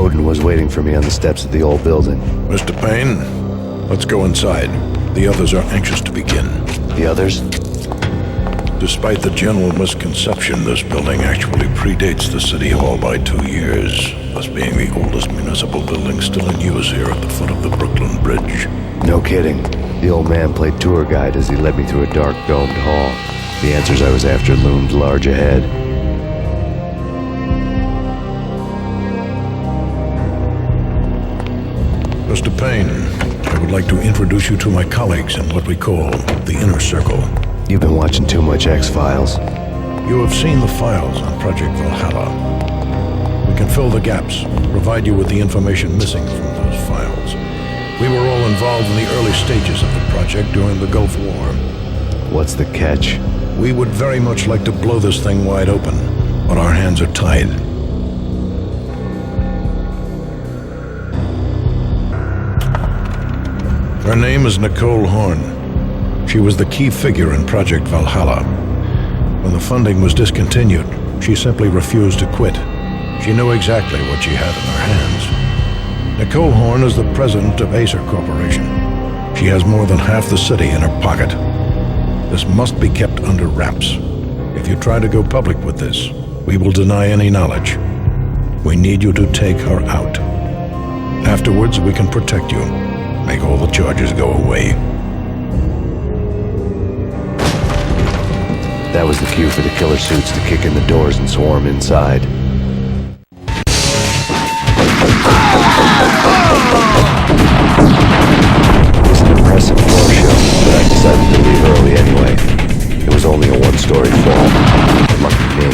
Woden was waiting for me on the steps of the old building. Mr. Payne, let's go inside. The others are anxious to begin. The others? Despite the general misconception, this building actually predates the City Hall by 2 years, thus being the oldest municipal building still in use here at the foot of the Brooklyn Bridge. No kidding. The old man played tour guide as he led me through a dark domed hall. The answers I was after loomed large ahead. Mr. Payne, I would like to introduce you to my colleagues in what we call the Inner Circle. You've been watching too much X-Files. You have seen the files on Project Valhalla. We can fill the gaps, provide you with the information missing from those files. We were all involved in the early stages of the project during the Gulf War. What's the catch? We would very much like to blow this thing wide open, but our hands are tied. Her name is Nicole Horn. She was the key figure in Project Valhalla. When the funding was discontinued, she simply refused to quit. She knew exactly what she had in her hands. Nicole Horn is the president of Acer Corporation. She has more than half the city in her pocket. This must be kept under wraps. If you try to go public with this, we will deny any knowledge. We need you to take her out. Afterwards, we can protect you. Make all the charges go away. That was the cue for the killer suits to kick in the doors and swarm inside. It was an impressive floor show, but I decided to leave early anyway. It was only a one-story fall. Lucky me.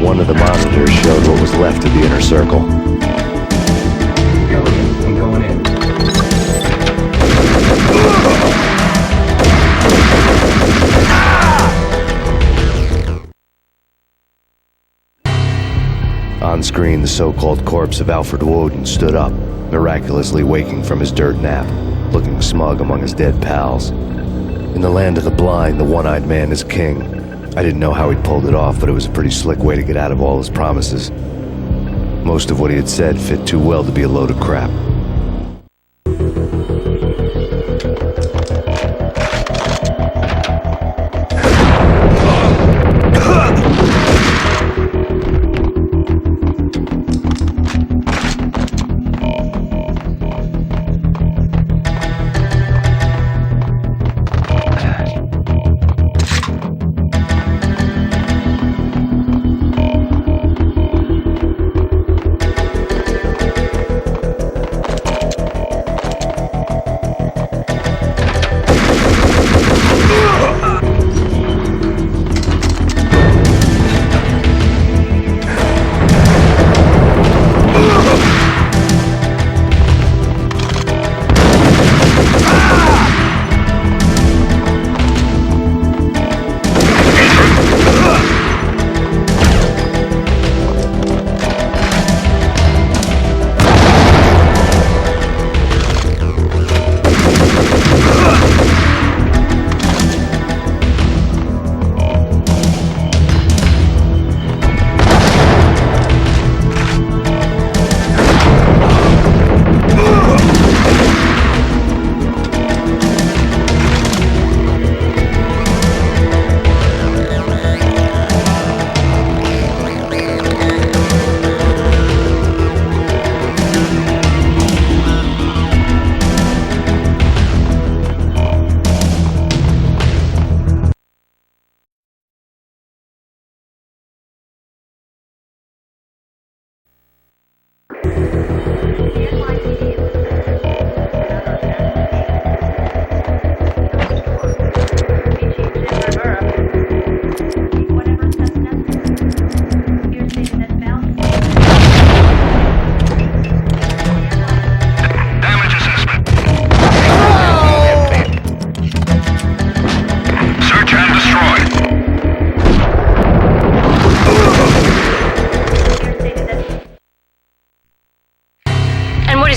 One of the monitors showed what was left of the Inner Circle. I'm going in. On screen, the so-called corpse of Alfred Woden stood up, miraculously waking from his dirt nap, looking smug among his dead pals. In the land of the blind, the one-eyed man is king. I didn't know how he'd pulled it off, but it was a pretty slick way to get out of all his promises. Most of what he had said fit too well to be a load of crap.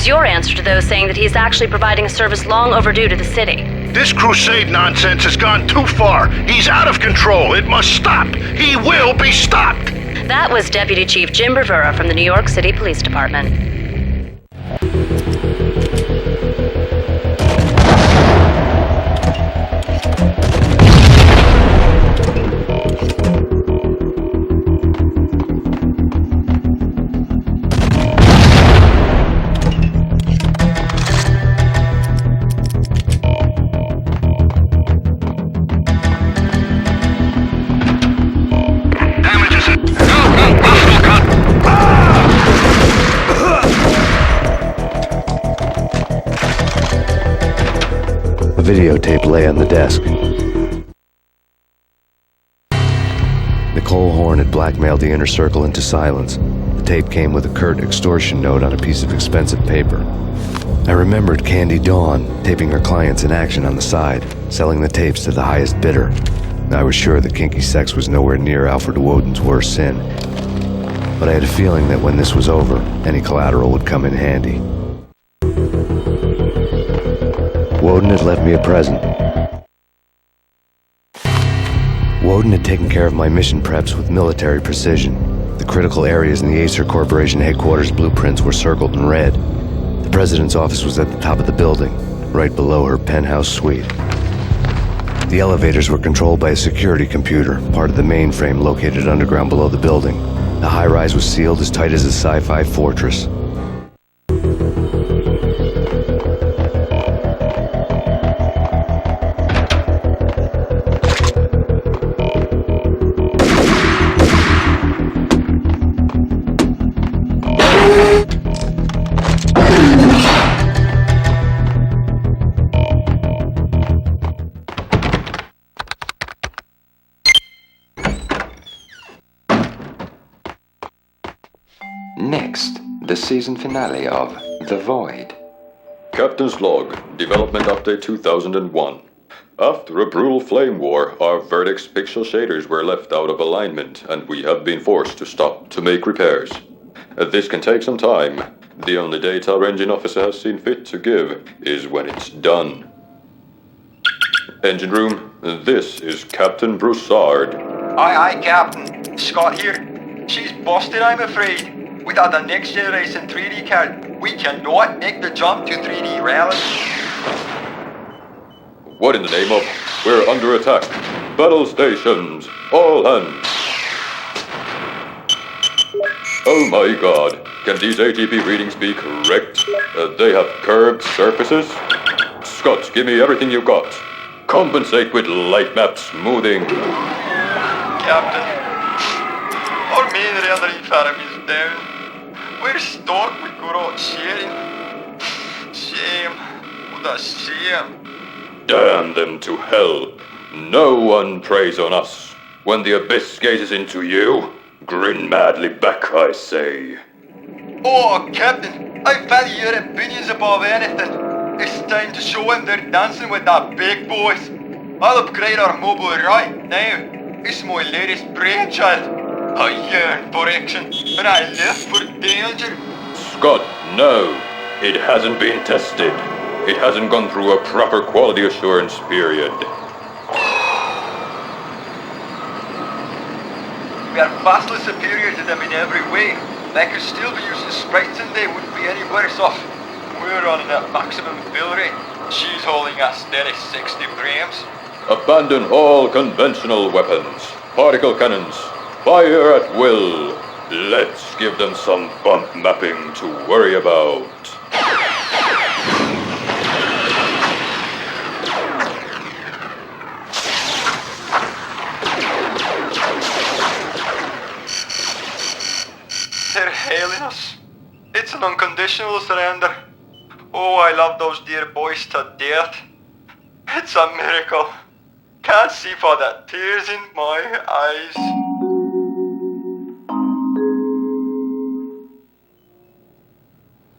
Your answer to those saying that he's actually providing a service long overdue to the city. This crusade nonsense has gone too far. He's out of control. It must stop. He will be stopped. That was Deputy Chief Jim Rivera from the New York City Police Department. Videotape lay on the desk. Nicole Horn had blackmailed the inner circle into silence. The tape came with a curt extortion note on a piece of expensive paper. I remembered Candy Dawn taping her clients in action on the side, selling the tapes to the highest bidder. I was sure that kinky sex was nowhere near Alfred Woden's worst sin, but I had a feeling that when this was over, any collateral would come in handy. Woden had left me a present. Woden had taken care of my mission preps with military precision. The critical areas in the Acer Corporation headquarters blueprints were circled in red. The president's office was at the top of the building, right below her penthouse suite. The elevators were controlled by a security computer, part of the mainframe located underground below the building. The high-rise was sealed as tight as a sci-fi fortress. Next, the season finale of The Void. Captain's Log, Development Update 2001. After a brutal flame war, our Verdict's pixel shaders were left out of alignment, and we have been forced to stop to make repairs. This can take some time. The only date our engine officer has seen fit to give is when it's done. Engine room, this is Captain Broussard. Aye, Captain. Scott here. She's busted, I'm afraid. Without a next generation 3D card, we cannot make the jump to 3D rally. What in the name of? We're under attack. Battle stations, all hands. Oh my god, can these ATP readings be correct? They have curved surfaces? Scott, give me everything you've got. Compensate with light map smoothing. Captain, our main rendering farm is down. We're stuck with good sharing. Shame. What a shame. Damn them to hell. No one preys on us. When the abyss gazes into you, grin madly back, I say. Oh, Captain, I value your opinions above anything. It's time to show them they're dancing with the big boys. I'll upgrade our mobile right now. It's my latest brainchild. I yearn for action, and I live for danger. Scott, no. It hasn't been tested. It hasn't gone through a proper quality assurance period. We are vastly superior to them in every way. They could still be using sprites and they wouldn't be any worse off. We're running at maximum fill rate. She's holding a steady 60 frames. Abandon all conventional weapons. Particle cannons. Fire at will. Let's give them some bump mapping to worry about. They're hailing us. It It's an unconditional surrender. Oh, I love those dear boys to death. It's a miracle. Can't see for the tears in my eyes.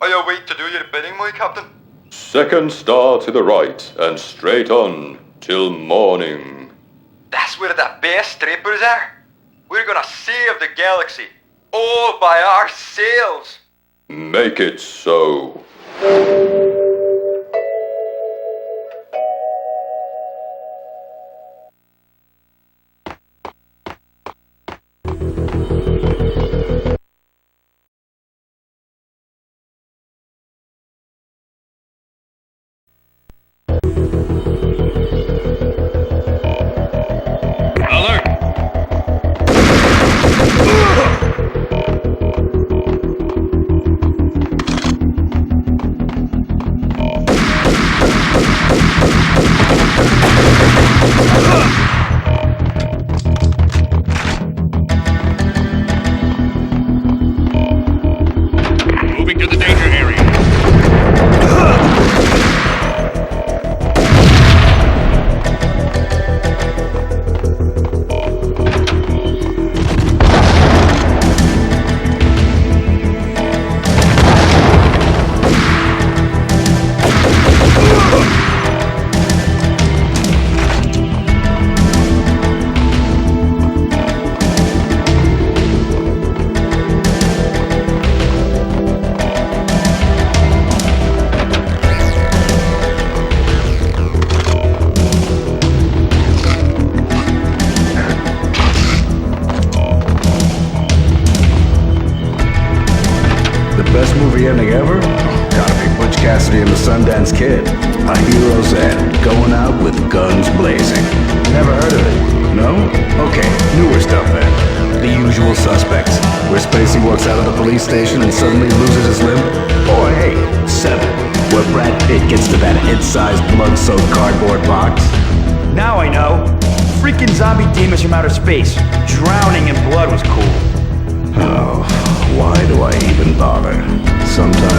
I await to do your bidding, my captain. Second star to the right, and straight on, till morning. That's where the best strippers are. We're gonna save the galaxy, all by ourselves. Make it so. Moving to the danger area. Best movie ending ever? Gotta be Butch Cassidy and the Sundance Kid. A hero's end, going out with guns blazing. Never heard of it? No? Okay, newer stuff then. The Usual Suspects, where Spacey walks out of the police station and suddenly loses his limb. Or hey, Seven, where Brad Pitt gets to that head-sized blood-soaked cardboard box. Now I know. Freaking zombie demons from outer space. Drowning in blood was cool. Oh, why do I even bother? Sometimes